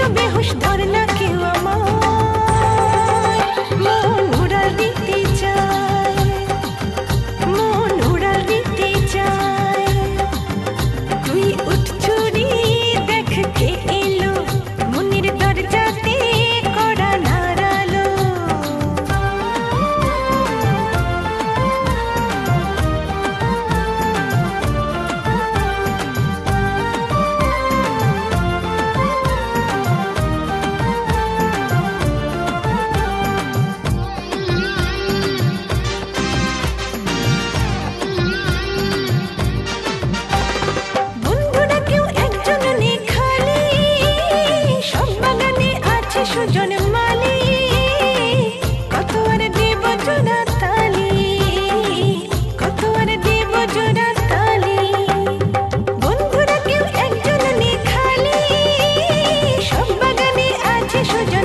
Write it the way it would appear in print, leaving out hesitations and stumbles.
তো বেহুশ ধরলা কেউ আমার মন উড়াল দিতে চায় মন উড়াল দিতে চায় তুই উঠ চুরি দেখ কে এলো মনের দরজাতে কড়া নাড়ালো বন্ধুরা কেউ একজন নেই খালি সব বাগানে আছে সুজন মালি কত আর দেব জোড়া তালি কত আর দেব জোড়া তালি বন্ধুরা কেউ একজন নেই খালি সব বাগানে আছে সুজন